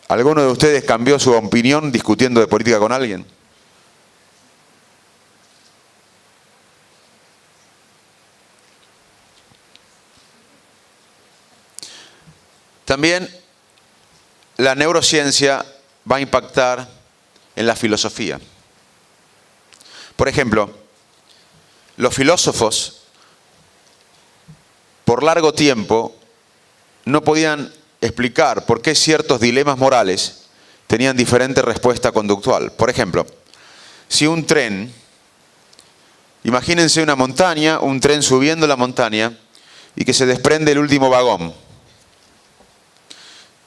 ¿Alguno de ustedes cambió su opinión discutiendo de política con alguien? También la neurociencia va a impactar en la filosofía. Por ejemplo, los filósofos por largo tiempo no podían explicar por qué ciertos dilemas morales tenían diferente respuesta conductual. Por ejemplo, si un tren, imagínense una montaña, un tren subiendo la montaña y que se desprende el último vagón.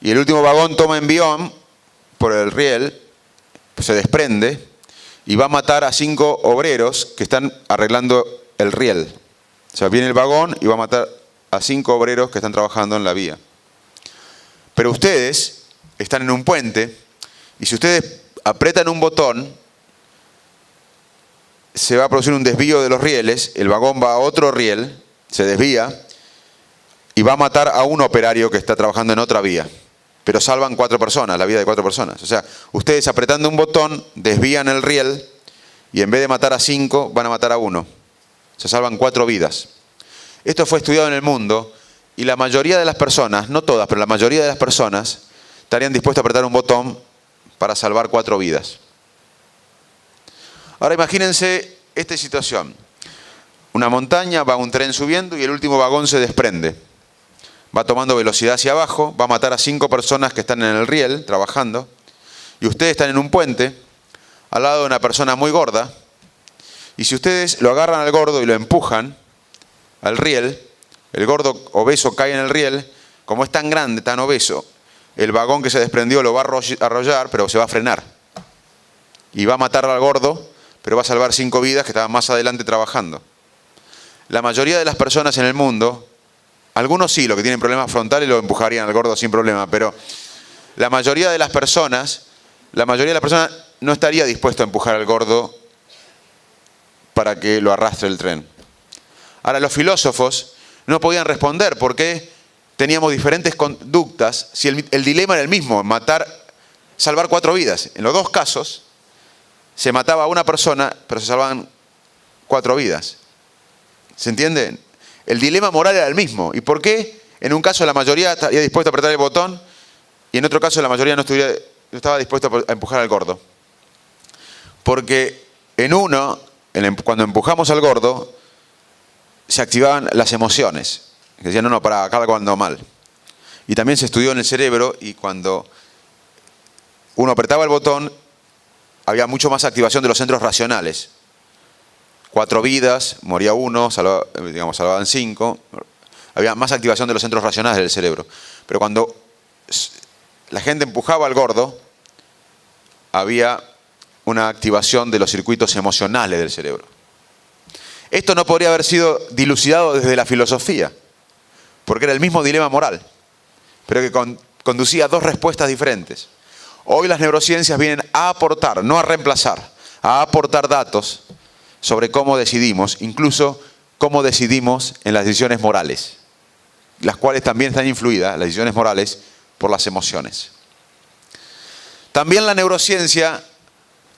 Y el último vagón toma envión por el riel, se desprende y va a matar a 5 obreros que están arreglando el riel. O sea, viene el vagón y va a matar a 5 obreros que están trabajando en la vía. Pero ustedes están en un puente y si ustedes apretan un botón, se va a producir un desvío de los rieles, el vagón va a otro riel, se desvía y va a matar a un operario que está trabajando en otra vía. Pero salvan 4 personas, la vida de 4 personas. O sea, ustedes apretando un botón, desvían el riel y en vez de matar a 5, van a matar a 1. Se salvan 4 vidas. Esto fue estudiado en el mundo y la mayoría de las personas, no todas, pero la mayoría de las personas estarían dispuestas a apretar un botón para salvar 4 vidas. Ahora imagínense esta situación. Una montaña, va un tren subiendo y el último vagón se desprende. Va tomando velocidad hacia abajo, va a matar a 5 personas que están en el riel trabajando. Y ustedes están en un puente, al lado de una persona muy gorda. Y si ustedes lo agarran al gordo y lo empujan al riel, el gordo obeso cae en el riel. Como es tan grande, tan obeso, el vagón que se desprendió lo va a arrollar, pero se va a frenar. Y va a matar al gordo, pero va a salvar 5 vidas que estaban más adelante trabajando. La mayoría de las personas en el mundo, algunos sí, los que tienen problemas frontales lo empujarían al gordo sin problema, pero la mayoría de las personas no estaría dispuesto a empujar al gordo para que lo arrastre el tren. Ahora, los filósofos no podían responder por qué teníamos diferentes conductas si el dilema era el mismo, salvar 4 vidas. En los 2 casos se mataba a una persona, pero se salvaban 4 vidas. ¿Se entiende? El dilema moral era el mismo. ¿Y por qué en un caso la mayoría estaría dispuesta a apretar el botón y en otro caso la mayoría no estaba dispuesta a empujar al gordo? Porque en uno, cuando empujamos al gordo, se activaban las emociones. Que decían, no, para acá algo anda mal. Y también se estudió en el cerebro y cuando uno apretaba el botón, había mucho más activación de los centros racionales. 4 vidas, moría 1, salvaban 5. Había más activación de los centros racionales del cerebro. Pero cuando la gente empujaba al gordo, había una activación de los circuitos emocionales del cerebro. Esto no podría haber sido dilucidado desde la filosofía, porque era el mismo dilema moral, pero que conducía a 2 respuestas diferentes. Hoy las neurociencias vienen a aportar, no a reemplazar, a aportar datos sobre cómo decidimos, incluso cómo decidimos en las decisiones morales, las cuales también están influidas, las decisiones morales, por las emociones. También la neurociencia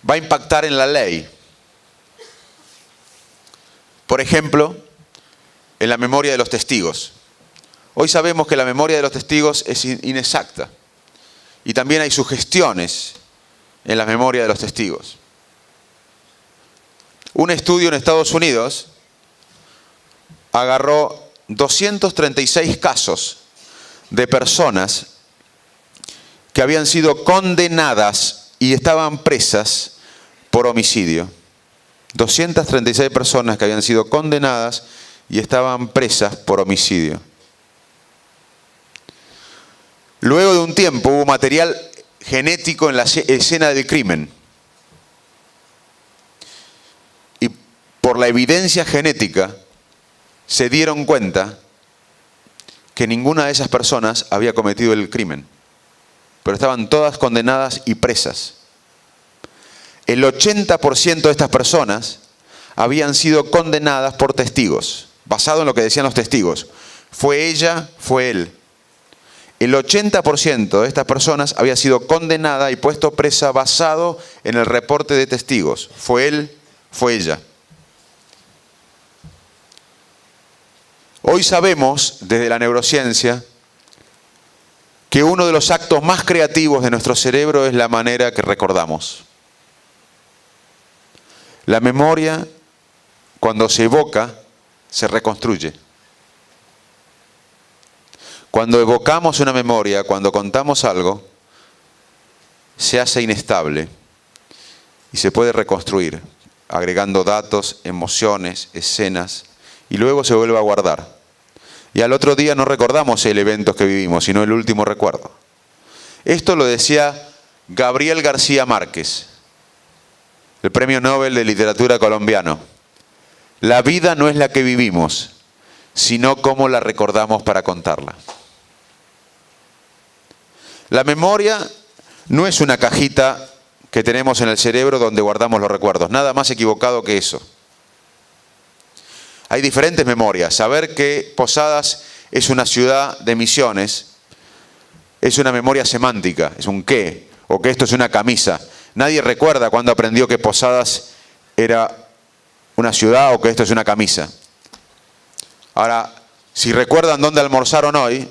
va a impactar en la ley. Por ejemplo, en la memoria de los testigos. Hoy sabemos que la memoria de los testigos es inexacta y también hay sugestiones en la memoria de los testigos. Un estudio en Estados Unidos agarró 236 casos de personas que habían sido condenadas y estaban presas por homicidio. 236 personas que habían sido condenadas y estaban presas por homicidio. Luego de un tiempo hubo material genético en la escena del crimen. Y por la evidencia genética se dieron cuenta que ninguna de esas personas había cometido el crimen. Pero estaban todas condenadas y presas. El 80% de estas personas habían sido condenadas por testigos, basado en lo que decían los testigos. Fue ella, fue él. el 80% de estas personas había sido condenada y puesto presa basado en el reporte de testigos. Fue él, fue ella. Hoy sabemos, desde la neurociencia, que uno de los actos más creativos de nuestro cerebro es la manera que recordamos. La memoria, cuando se evoca, se reconstruye. Cuando evocamos una memoria, cuando contamos algo, se hace inestable y se puede reconstruir, agregando datos, emociones, escenas, y luego se vuelve a guardar. Y al otro día no recordamos el evento que vivimos, sino el último recuerdo. Esto lo decía Gabriel García Márquez, el Premio Nobel de Literatura colombiano. La vida no es la que vivimos, sino cómo la recordamos para contarla. La memoria no es una cajita que tenemos en el cerebro donde guardamos los recuerdos. Nada más equivocado que eso. Hay diferentes memorias. Saber que Posadas es una ciudad de Misiones es una memoria semántica, es un qué, o que esto es una camisa. Nadie recuerda cuando aprendió que Posadas era una ciudad o que esto es una camisa. Ahora, si recuerdan dónde almorzaron hoy,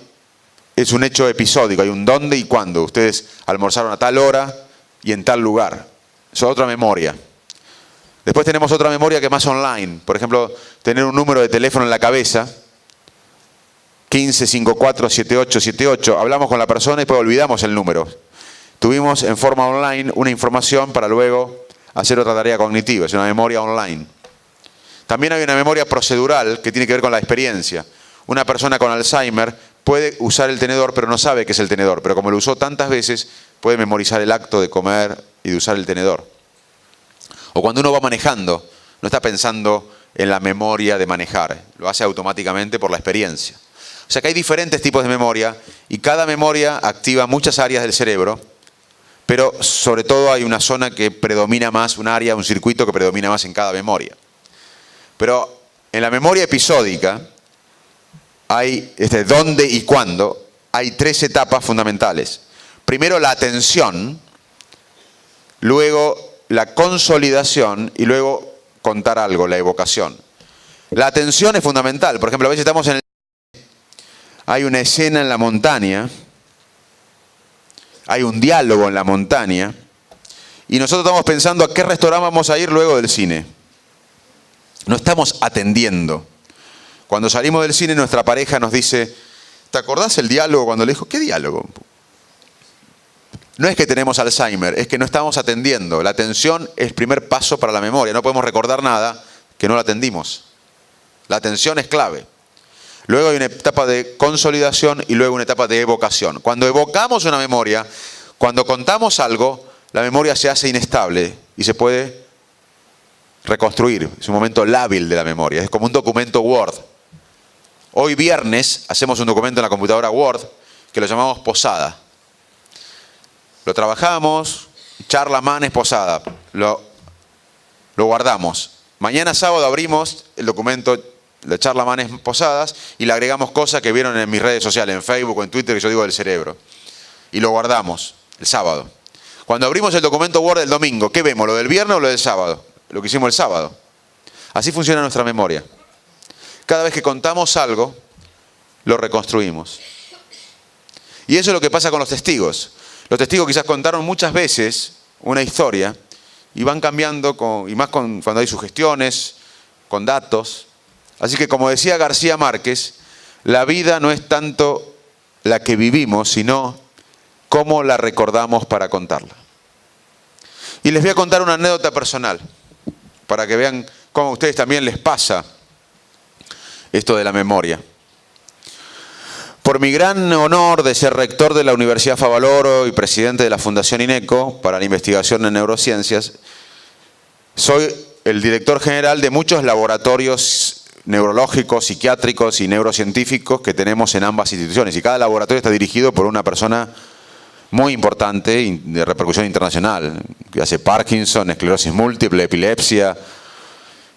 es un hecho episódico, hay un dónde y cuándo. Ustedes almorzaron a tal hora y en tal lugar. Eso es otra memoria. Después tenemos otra memoria que es más online. Por ejemplo, tener un número de teléfono en la cabeza, 15547878. Hablamos con la persona y después olvidamos el número. Tuvimos en forma online una información para luego hacer otra tarea cognitiva. Es una memoria online. También hay una memoria procedural que tiene que ver con la experiencia. Una persona con Alzheimer puede usar el tenedor, pero no sabe que es el tenedor. Pero como lo usó tantas veces, puede memorizar el acto de comer y de usar el tenedor. O cuando uno va manejando, no está pensando en la memoria de manejar. Lo hace automáticamente por la experiencia. O sea que hay diferentes tipos de memoria y cada memoria activa muchas áreas del cerebro, pero sobre todo hay una zona que predomina más, un área, un circuito que predomina más en cada memoria. Pero en la memoria episódica hay dónde y cuándo, hay tres etapas fundamentales. Primero la atención, luego la consolidación y luego contar algo, la evocación. La atención es fundamental. Por ejemplo, a veces estamos en hay una escena en la montaña, hay un diálogo en la montaña y nosotros estamos pensando a qué restaurante vamos a ir luego del cine. No estamos atendiendo. Cuando salimos del cine, nuestra pareja nos dice, ¿te acordás el diálogo cuando le dijo? ¿Qué diálogo? No es que tenemos Alzheimer, es que no estamos atendiendo. La atención es el primer paso para la memoria. No podemos recordar nada que no la atendimos. La atención es clave. Luego hay una etapa de consolidación y luego una etapa de evocación. Cuando evocamos una memoria, cuando contamos algo, la memoria se hace inestable y se puede reconstruir. Es un momento lábil de la memoria. Es como un documento Word. Hoy viernes hacemos un documento en la computadora Word que lo llamamos Posada. Lo trabajamos, charla Manes Posada. Lo guardamos. Mañana sábado abrimos el documento de charla Manes Posadas y le agregamos cosas que vieron en mis redes sociales, en Facebook o en Twitter, que yo digo del cerebro. Y lo guardamos el sábado. Cuando abrimos el documento Word el domingo, ¿qué vemos? ¿Lo del viernes o lo del sábado? Lo que hicimos el sábado. Así funciona nuestra memoria. Cada vez que contamos algo, lo reconstruimos. Y eso es lo que pasa con los testigos. Los testigos quizás contaron muchas veces una historia y van cambiando, y más cuando hay sugestiones, con datos. Así que como decía García Márquez, la vida no es tanto la que vivimos, sino cómo la recordamos para contarla. Y les voy a contar una anécdota personal, para que vean cómo a ustedes también les pasa esto de la memoria. Por mi gran honor de ser rector de la Universidad Favaloro y presidente de la Fundación INECO para la investigación en neurociencias, soy el director general de muchos laboratorios neurológicos, psiquiátricos y neurocientíficos que tenemos en ambas instituciones. Y cada laboratorio está dirigido por una persona muy importante y de repercusión internacional, que hace Parkinson, esclerosis múltiple, epilepsia,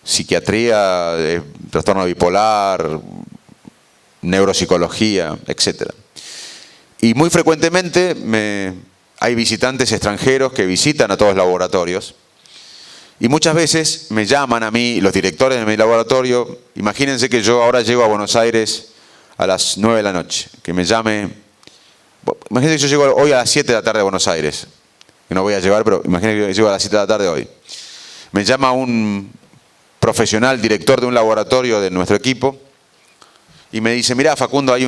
psiquiatría, trastorno bipolar, neuropsicología, etc. Y muy frecuentemente hay visitantes extranjeros que visitan a todos los laboratorios. Y muchas veces me llaman a mí, los directores de mi laboratorio. Imagínense que yo ahora llego a Buenos Aires a las 9 de la noche. Que me llame. Imagínense que yo llego hoy a las 7 de la tarde a Buenos Aires. Que no voy a llevar, pero imagínense que llego a las 7 de la tarde hoy. Me llama un profesional, director de un laboratorio de nuestro equipo. Y me dice, mirá, Facundo, hay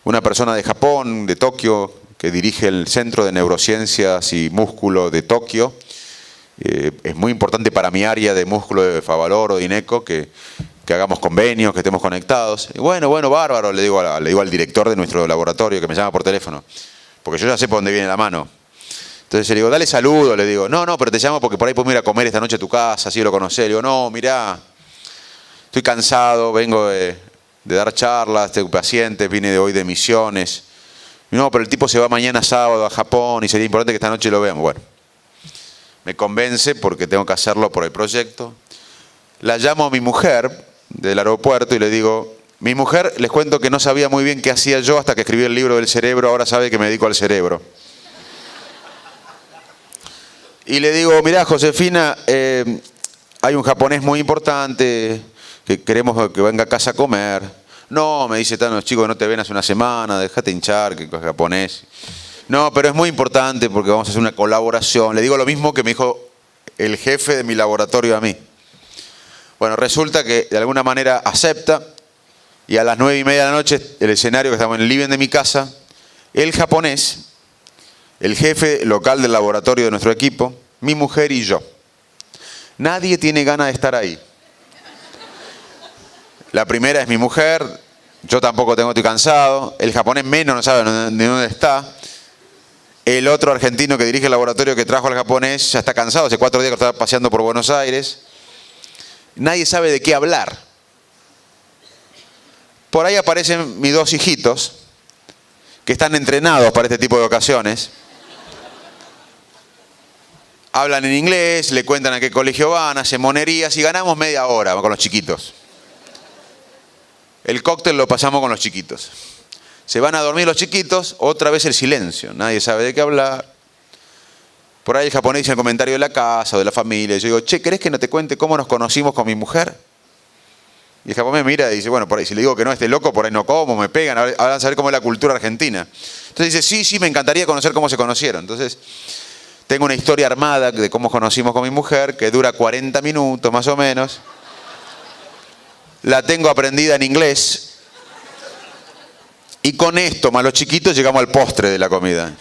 una persona de Japón, de Tokio, que dirige el Centro de Neurociencias y Músculo de Tokio. Es muy importante para mi área de músculo de Favaloro, de INECO, que hagamos convenios, que estemos conectados. Y bueno, bárbaro, le digo al director de nuestro laboratorio, que me llama por teléfono, porque yo ya sé por dónde viene la mano. Entonces le digo, dale saludo, le digo, no, pero te llamo porque por ahí podemos ir a comer esta noche a tu casa, así lo conocés. Le digo, no, mirá, estoy cansado, vengo de dar charlas, tengo pacientes, vine de hoy de misiones. No, pero el tipo se va mañana sábado a Japón y sería importante que esta noche lo veamos. Bueno, me convence porque tengo que hacerlo por el proyecto. La llamo a mi mujer del aeropuerto y le digo, mi mujer, les cuento que no sabía muy bien qué hacía yo hasta que escribí el libro del cerebro, ahora sabe que me dedico al cerebro. Y le digo, mirá, Josefina, hay un japonés muy importante que queremos que venga a casa a comer. No, me dice, los chicos no te ven hace una semana, déjate hinchar, que es japonés. No, pero es muy importante porque vamos a hacer una colaboración. Le digo lo mismo que me dijo el jefe de mi laboratorio a mí. Bueno, resulta que de alguna manera acepta y a las 9:30 de la noche, el escenario que estamos en el living de mi casa, el japonés, el jefe local del laboratorio de nuestro equipo, mi mujer y yo. Nadie tiene ganas de estar ahí. La primera es mi mujer, yo tampoco estoy cansado, el japonés menos no sabe ni dónde está. El otro argentino que dirige el laboratorio que trajo al japonés ya está cansado, hace 4 días que está paseando por Buenos Aires. Nadie sabe de qué hablar. Por ahí aparecen mis 2 hijitos, que están entrenados para este tipo de ocasiones. Hablan en inglés, le cuentan a qué colegio van, hacen monerías y ganamos media hora con los chiquitos. El cóctel lo pasamos con los chiquitos. Se van a dormir los chiquitos, otra vez el silencio. Nadie sabe de qué hablar. Por ahí el japonés dice el comentario de la casa o de la familia. Yo digo, che, ¿querés que no te cuente cómo nos conocimos con mi mujer? Y el japonés mira y dice, bueno, por ahí si le digo que no, este loco, por ahí no como, me pegan. Ahora van a saber cómo es la cultura argentina. Entonces dice, sí, me encantaría conocer cómo se conocieron. Entonces, tengo una historia armada de cómo conocimos con mi mujer, que dura 40 minutos más o menos. La tengo aprendida en inglés. Y con esto, más los chiquitos, llegamos al postre de la comida.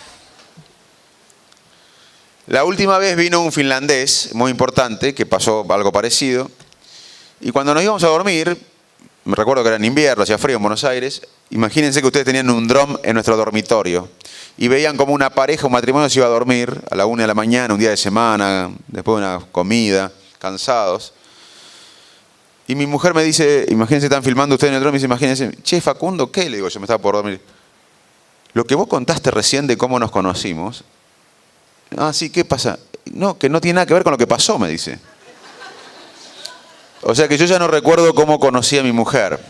La última vez vino un finlandés muy importante, que pasó algo parecido. Y cuando nos íbamos a dormir, me recuerdo que era en invierno, hacía frío en Buenos Aires, imagínense que ustedes tenían un drum en nuestro dormitorio. Y veían como una pareja, un matrimonio se iba a dormir a la 1 de la mañana, un día de semana, después de una comida, cansados. Y mi mujer me dice, imagínense, están filmando ustedes en el dron, me dice, imagínense, che, Facundo, ¿qué? Le digo, yo me estaba por dormir. Lo que vos contaste recién de cómo nos conocimos. Ah, sí, ¿qué pasa? No, que no tiene nada que ver con lo que pasó, me dice. O sea que yo ya no recuerdo cómo conocí a mi mujer.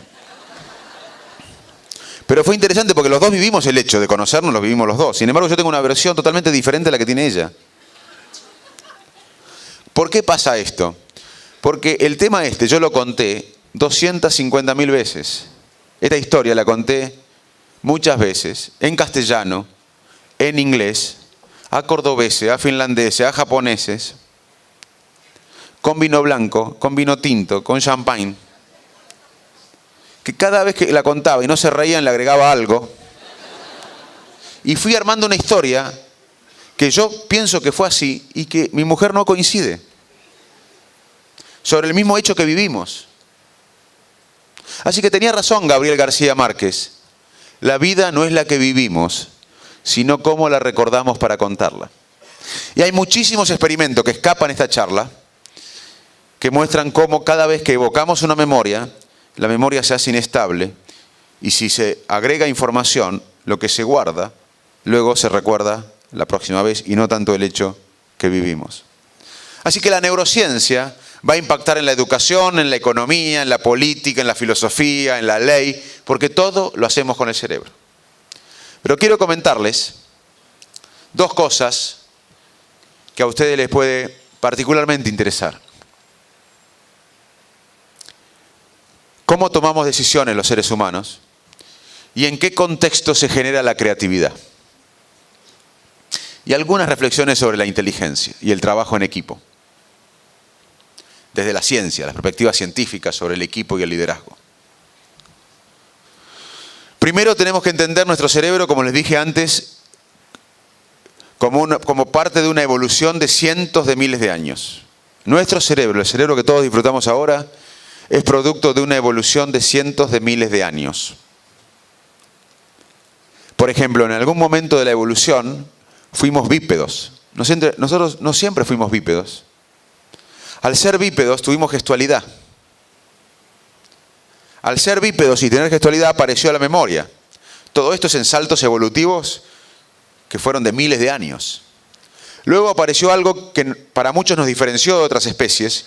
Pero fue interesante porque los dos vivimos el hecho de conocernos, lo vivimos los dos. Sin embargo, yo tengo una versión totalmente diferente a la que tiene ella. ¿Por qué pasa esto? Porque el tema yo lo conté 250.000 veces. Esta historia la conté muchas veces, en castellano, en inglés, a cordobeses, a finlandeses, a japoneses, con vino blanco, con vino tinto, con champagne. Que cada vez que la contaba y no se reían le agregaba algo. Y fui armando una historia que yo pienso que fue así y que mi mujer no coincide. Sobre el mismo hecho que vivimos. Así que tenía razón Gabriel García Márquez. La vida no es la que vivimos, sino cómo la recordamos para contarla. Y hay muchísimos experimentos que escapan esta charla, que muestran cómo cada vez que evocamos una memoria, la memoria se hace inestable, y si se agrega información, lo que se guarda, luego se recuerda la próxima vez, y no tanto el hecho que vivimos. Así que la neurociencia va a impactar en la educación, en la economía, en la política, en la filosofía, en la ley, porque todo lo hacemos con el cerebro. Pero quiero comentarles dos cosas que a ustedes les puede particularmente interesar. ¿Cómo tomamos decisiones los seres humanos? ¿Y en qué contexto se genera la creatividad? Y algunas reflexiones sobre la inteligencia y el trabajo en equipo. Desde la ciencia, las perspectivas científicas sobre el equipo y el liderazgo. Primero tenemos que entender nuestro cerebro, como les dije antes, como parte de una evolución de cientos de miles de años. Nuestro cerebro, el cerebro que todos disfrutamos ahora, es producto de una evolución de cientos de miles de años. Por ejemplo, en algún momento de la evolución fuimos bípedos. Nosotros no siempre fuimos bípedos. Al ser bípedos tuvimos gestualidad. Al ser bípedos y tener gestualidad apareció la memoria. Todo esto es en saltos evolutivos que fueron de miles de años. Luego apareció algo que para muchos nos diferenció de otras especies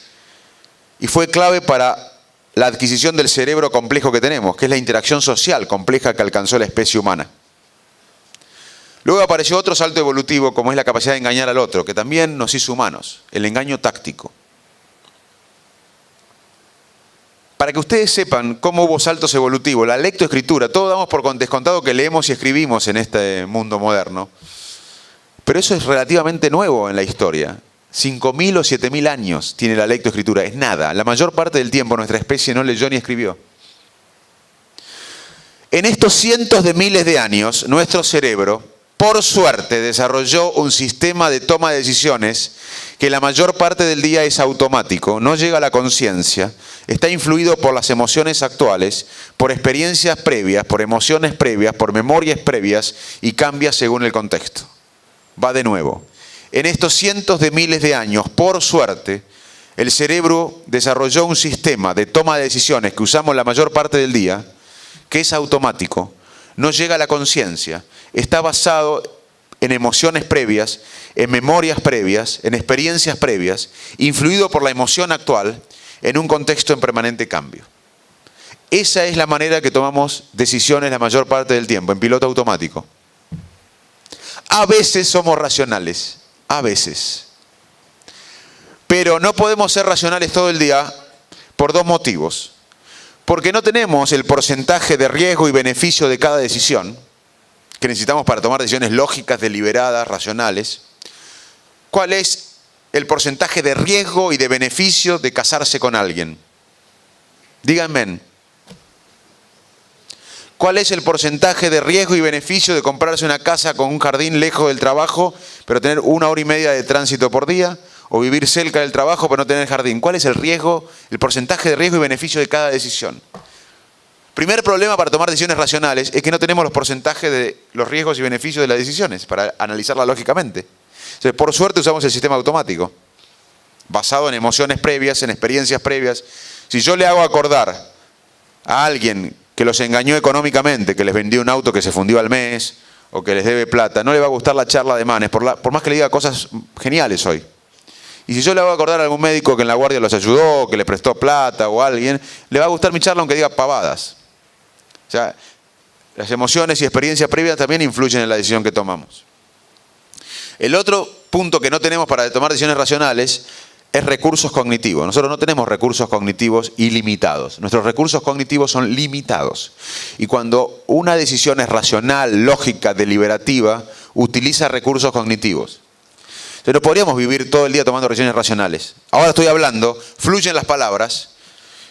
y fue clave para la adquisición del cerebro complejo que tenemos, que es la interacción social compleja que alcanzó la especie humana. Luego apareció otro salto evolutivo, como es la capacidad de engañar al otro, que también nos hizo humanos, el engaño táctico. Para que ustedes sepan cómo hubo saltos evolutivos, la lectoescritura, todos damos por descontado que leemos y escribimos en este mundo moderno. Pero eso es relativamente nuevo en la historia. 5.000 o 7.000 años tiene la lectoescritura, es nada. La mayor parte del tiempo nuestra especie no leyó ni escribió. En estos cientos de miles de años, nuestro cerebro, por suerte, desarrolló un sistema de toma de decisiones que la mayor parte del día es automático, no llega a la conciencia, está influido por las emociones actuales, por experiencias previas, por emociones previas, por memorias previas y cambia según el contexto. Va de nuevo. En estos cientos de miles de años, por suerte, el cerebro desarrolló un sistema de toma de decisiones que usamos la mayor parte del día, que es automático, no llega a la conciencia, está basado en emociones previas, en memorias previas, en experiencias previas, influido por la emoción actual, en un contexto en permanente cambio. Esa es la manera que tomamos decisiones la mayor parte del tiempo, en piloto automático. A veces somos racionales, a veces. Pero no podemos ser racionales todo el día por dos motivos. Porque no tenemos el porcentaje de riesgo y beneficio de cada decisión que necesitamos para tomar decisiones lógicas, deliberadas, racionales. ¿Cuál es el porcentaje de riesgo y de beneficio de casarse con alguien? Díganme. ¿Cuál es el porcentaje de riesgo y beneficio de comprarse una casa con un jardín lejos del trabajo, pero tener 1 hora y media de tránsito por día? ¿O vivir cerca del trabajo pero no tener jardín? ¿Cuál es el riesgo, el porcentaje de riesgo y beneficio de cada decisión? Primer problema para tomar decisiones racionales es que no tenemos los porcentajes de los riesgos y beneficios de las decisiones para analizarlas lógicamente. Entonces, por suerte usamos el sistema automático, basado en emociones previas, en experiencias previas. Si yo le hago acordar a alguien que los engañó económicamente, que les vendió un auto que se fundió al mes o que les debe plata, no le va a gustar la charla de Manes, por más que le diga cosas geniales hoy. Y si yo le hago acordar a algún médico que en la guardia los ayudó, que le prestó plata o a alguien, le va a gustar mi charla aunque diga pavadas. O sea, las emociones y experiencias previas también influyen en la decisión que tomamos. El otro punto que no tenemos para tomar decisiones racionales es recursos cognitivos. Nosotros no tenemos recursos cognitivos ilimitados. Nuestros recursos cognitivos son limitados. Y cuando una decisión es racional, lógica, deliberativa, utiliza recursos cognitivos. Entonces no podríamos vivir todo el día tomando decisiones racionales. Ahora estoy hablando, fluyen las palabras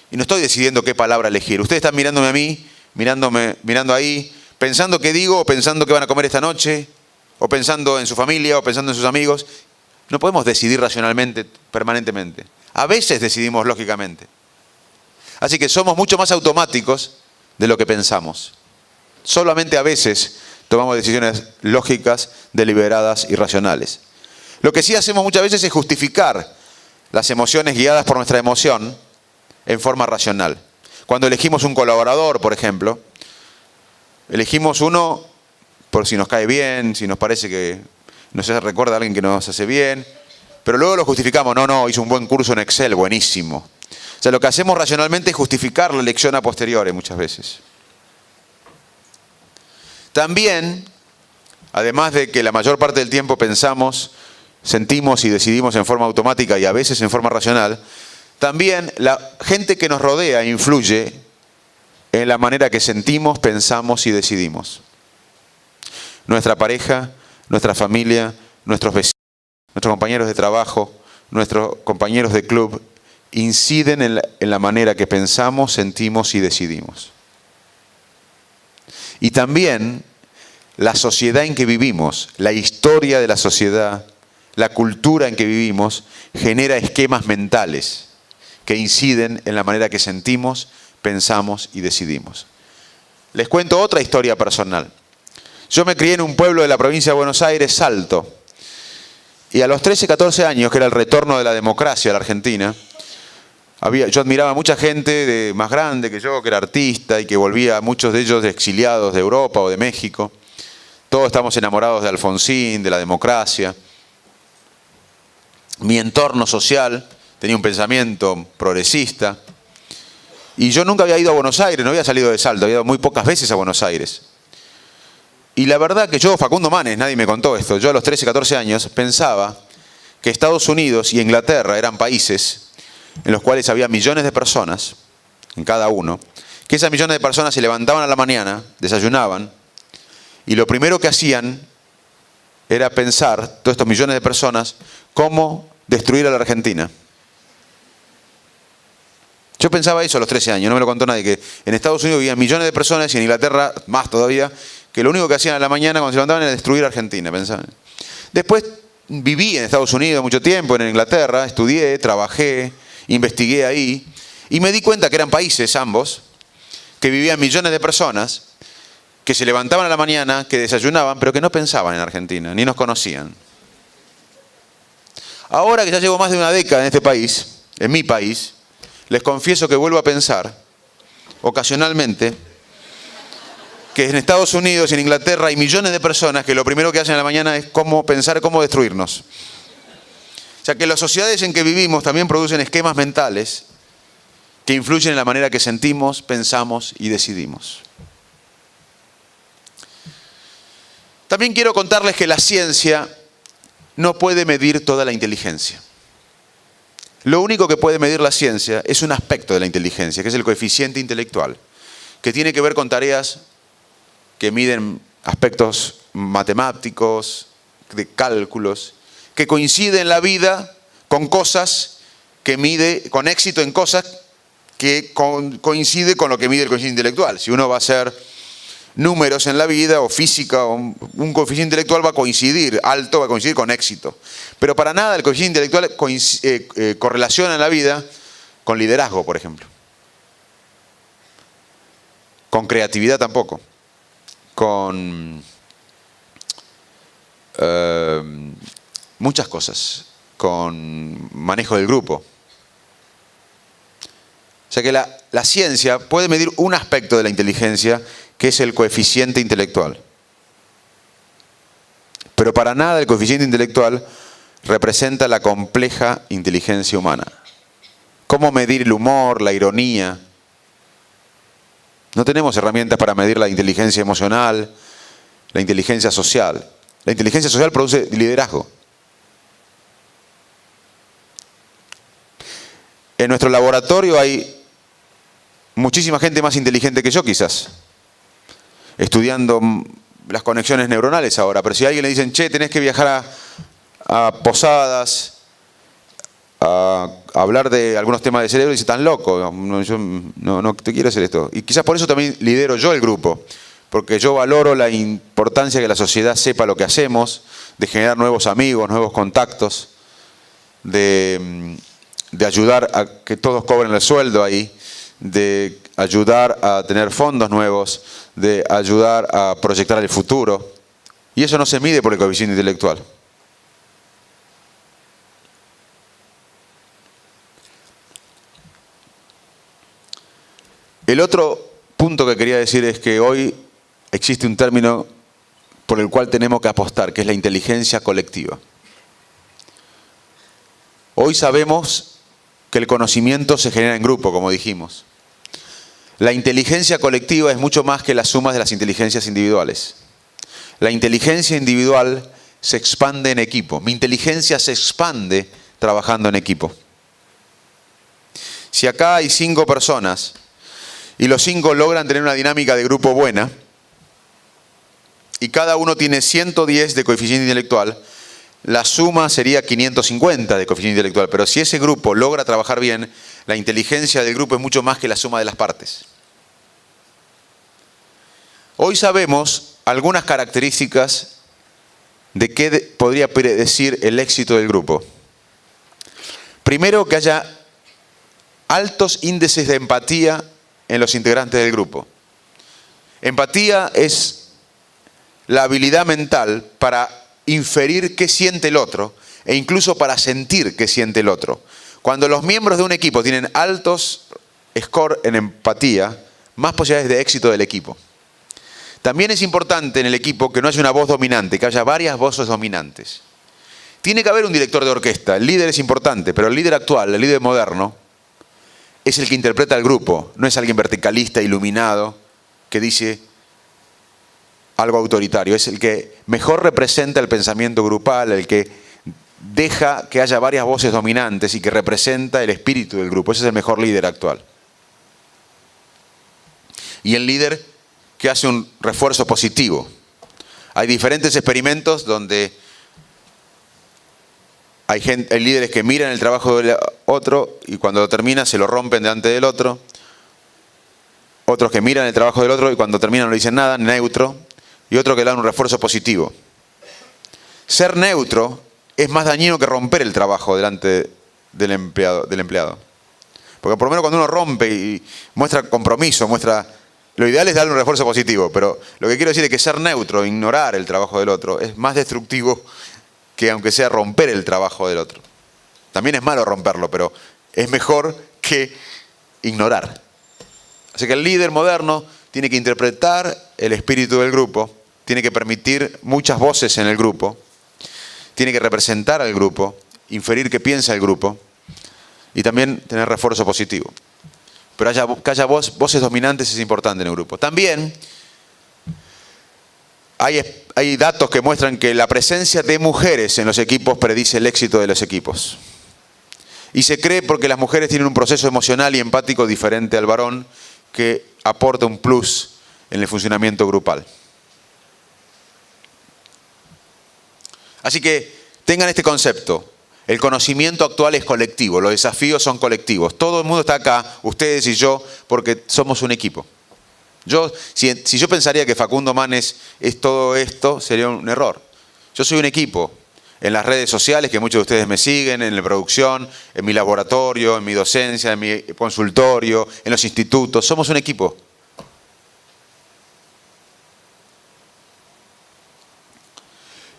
y no estoy decidiendo qué palabra elegir. Ustedes están mirándome a mí, mirando ahí, pensando qué digo, o pensando qué van a comer esta noche, o pensando en su familia, o pensando en sus amigos. No podemos decidir racionalmente, permanentemente. A veces decidimos lógicamente. Así que somos mucho más automáticos de lo que pensamos. Solamente a veces tomamos decisiones lógicas, deliberadas y racionales. Lo que sí hacemos muchas veces es justificar las emociones guiadas por nuestra emoción en forma racional. Cuando elegimos un colaborador, por ejemplo, elegimos uno por si nos cae bien, si nos parece que nos recuerda a alguien que nos hace bien, pero luego lo justificamos. No, hizo un buen curso en Excel, buenísimo. O sea, lo que hacemos racionalmente es justificar la elección a posteriori muchas veces. También además de que la mayor parte del tiempo pensamos, sentimos y decidimos en forma automática y a veces en forma racional, también la gente que nos rodea influye en la manera que sentimos, pensamos y decidimos. Nuestra pareja, nuestra familia, nuestros vecinos, nuestros compañeros de trabajo, nuestros compañeros de club, inciden en la manera que pensamos, sentimos y decidimos. Y también la sociedad en que vivimos, la historia de la sociedad, la cultura en que vivimos, genera esquemas mentales que inciden en la manera que sentimos, pensamos y decidimos. Les cuento otra historia personal. Yo me crié en un pueblo de la provincia de Buenos Aires, Salto, y a los 13, 14 años, que era el retorno de la democracia a la Argentina, yo admiraba a mucha gente más grande que yo, que era artista y que volvía, muchos de ellos exiliados de Europa o de México. Todos estamos enamorados de Alfonsín, de la democracia. Mi entorno social tenía un pensamiento progresista. Y yo nunca había ido a Buenos Aires, no había salido de Salto, había ido muy pocas veces a Buenos Aires. Y la verdad que yo, Facundo Manes, nadie me contó esto, yo a los 13, 14 años pensaba que Estados Unidos y Inglaterra eran países en los cuales había millones de personas, en cada uno, que esas millones de personas se levantaban a la mañana, desayunaban, y lo primero que hacían era pensar, todos estos millones de personas, cómo destruir a la Argentina. Yo pensaba eso a los 13 años, no me lo contó nadie, que en Estados Unidos vivían millones de personas y en Inglaterra más todavía, que lo único que hacían a la mañana cuando se levantaban era destruir a Argentina, pensaban. Después viví en Estados Unidos mucho tiempo, en Inglaterra, estudié, trabajé, investigué ahí y me di cuenta que eran países ambos, que vivían millones de personas, que se levantaban a la mañana, que desayunaban, pero que no pensaban en Argentina, ni nos conocían. Ahora que ya llevo más de una década en este país, en mi país, les confieso que vuelvo a pensar, ocasionalmente, que en Estados Unidos y en Inglaterra hay millones de personas que lo primero que hacen a la mañana es pensar cómo destruirnos. O sea que las sociedades en que vivimos también producen esquemas mentales que influyen en la manera que sentimos, pensamos y decidimos. También quiero contarles que la ciencia no puede medir toda la inteligencia. Lo único que puede medir la ciencia es un aspecto de la inteligencia, que es el coeficiente intelectual, que tiene que ver con tareas que miden aspectos matemáticos, de cálculos, que coincide en la vida con cosas que mide, con éxito en cosas que coincide con lo que mide el coeficiente intelectual. Si uno va a hacer números en la vida o física, un coeficiente intelectual va a coincidir, alto va a coincidir con éxito. Pero para nada el coeficiente intelectual correlaciona en la vida con liderazgo, por ejemplo. Con creatividad tampoco. Con muchas cosas, con manejo del grupo. O sea que la ciencia puede medir un aspecto de la inteligencia, que es el coeficiente intelectual. Pero para nada el coeficiente intelectual representa la compleja inteligencia humana. ¿Cómo medir el humor, la ironía? No tenemos herramientas para medir la inteligencia emocional, la inteligencia social. La inteligencia social produce liderazgo. En nuestro laboratorio hay muchísima gente más inteligente que yo, quizás, estudiando las conexiones neuronales ahora. Pero si a alguien le dicen, che, tenés que viajar a Posadas, a hablar de algunos temas de cerebro, dice, tan loco, yo no te quiero hacer esto. Y quizás por eso también lidero yo el grupo, porque yo valoro la importancia que la sociedad sepa lo que hacemos, de generar nuevos amigos, nuevos contactos, de ayudar a que todos cobren el sueldo ahí, de ayudar a tener fondos nuevos, de ayudar a proyectar el futuro. Y eso no se mide por el coeficiente intelectual. El otro punto que quería decir es que hoy existe un término por el cual tenemos que apostar, que es la inteligencia colectiva. Hoy sabemos que el conocimiento se genera en grupo, como dijimos. La inteligencia colectiva es mucho más que las sumas de las inteligencias individuales. La inteligencia individual se expande en equipo. Mi inteligencia se expande trabajando en equipo. Si acá hay 5 personas y los 5 logran tener una dinámica de grupo buena y cada uno tiene 110 de coeficiente intelectual, la suma sería 550 de coeficiente intelectual. Pero si ese grupo logra trabajar bien, la inteligencia del grupo es mucho más que la suma de las partes. Hoy sabemos algunas características de qué podría predecir el éxito del grupo. Primero, que haya altos índices de empatía en los integrantes del grupo. Empatía es la habilidad mental para inferir qué siente el otro e incluso para sentir qué siente el otro. Cuando los miembros de un equipo tienen altos score en empatía, más posibilidades de éxito del equipo. También es importante en el equipo que no haya una voz dominante, que haya varias voces dominantes. Tiene que haber un director de orquesta. El líder es importante, pero el líder actual, el líder moderno, es el que interpreta al grupo. No es alguien verticalista, iluminado, que dice algo autoritario. Es el que mejor representa el pensamiento grupal, el que deja que haya varias voces dominantes y que representa el espíritu del grupo. Ese es el mejor líder actual. Y el líder que hace un refuerzo positivo. Hay diferentes experimentos donde hay líderes que miran el trabajo del otro y cuando lo termina se lo rompen delante del otro. Otros que miran el trabajo del otro y cuando termina no le dicen nada, neutro. Y otro que le dan un refuerzo positivo. Ser neutro es más dañino que romper el trabajo delante del empleado. Porque por lo menos cuando uno rompe y muestra compromiso, lo ideal es darle un refuerzo positivo, pero lo que quiero decir es que ser neutro, ignorar el trabajo del otro, es más destructivo que aunque sea romper el trabajo del otro. También es malo romperlo, pero es mejor que ignorar. Así que el líder moderno tiene que interpretar el espíritu del grupo, tiene que permitir muchas voces en el grupo, tiene que representar al grupo, inferir qué piensa el grupo y también tener refuerzo positivo. Pero que haya voces dominantes es importante en el grupo. También hay datos que muestran que la presencia de mujeres en los equipos predice el éxito de los equipos. Y se cree porque las mujeres tienen un proceso emocional y empático diferente al varón que aporta un plus en el funcionamiento grupal. Así que tengan este concepto. El conocimiento actual es colectivo, los desafíos son colectivos. Todo el mundo está acá, ustedes y yo, porque somos un equipo. Si yo pensaría que Facundo Manes es todo esto, sería un error. Yo soy un equipo. En las redes sociales, que muchos de ustedes me siguen, en la producción, en mi laboratorio, en mi docencia, en mi consultorio, en los institutos. Somos un equipo.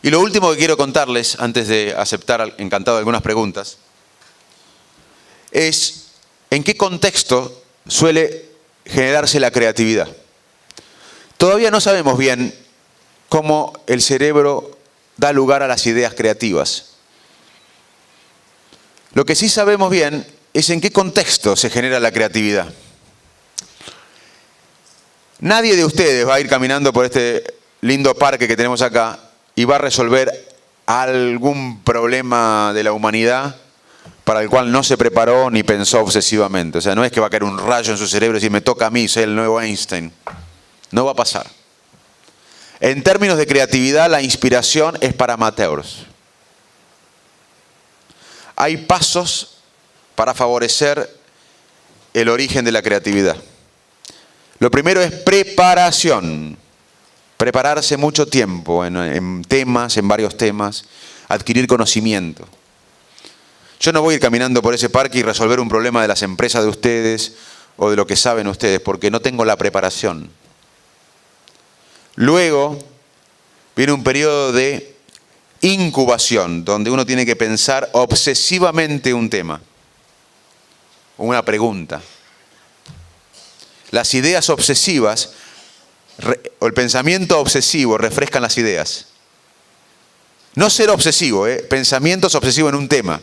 Y lo último que quiero contarles, antes de aceptar encantado algunas preguntas, es en qué contexto suele generarse la creatividad. Todavía no sabemos bien cómo el cerebro da lugar a las ideas creativas. Lo que sí sabemos bien es en qué contexto se genera la creatividad. Nadie de ustedes va a ir caminando por este lindo parque que tenemos acá y va a resolver algún problema de la humanidad para el cual no se preparó ni pensó obsesivamente. O sea, no es que va a caer un rayo en su cerebro y decir, me toca a mí, soy el nuevo Einstein. No va a pasar. En términos de creatividad, la inspiración es para amateurs. Hay pasos para favorecer el origen de la creatividad. Lo primero es preparación. Prepararse mucho tiempo en varios temas, adquirir conocimiento. Yo no voy a ir caminando por ese parque y resolver un problema de las empresas de ustedes o de lo que saben ustedes, porque no tengo la preparación. Luego viene un periodo de incubación, donde uno tiene que pensar obsesivamente un tema, una pregunta. Las ideas obsesivas o el pensamiento obsesivo refrescan las ideas. No ser obsesivo, pensamientos obsesivos en un tema.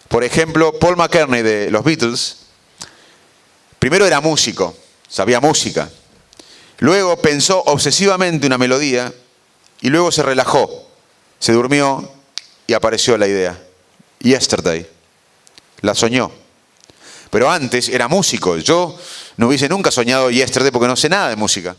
Por ejemplo, Paul McCartney de los Beatles, primero era músico, sabía música. Luego pensó obsesivamente una melodía y luego se relajó, se durmió y apareció la idea. Yesterday. La soñó. Pero antes era músico. Yo no hubiese nunca soñado Yesterday porque no sé nada de música.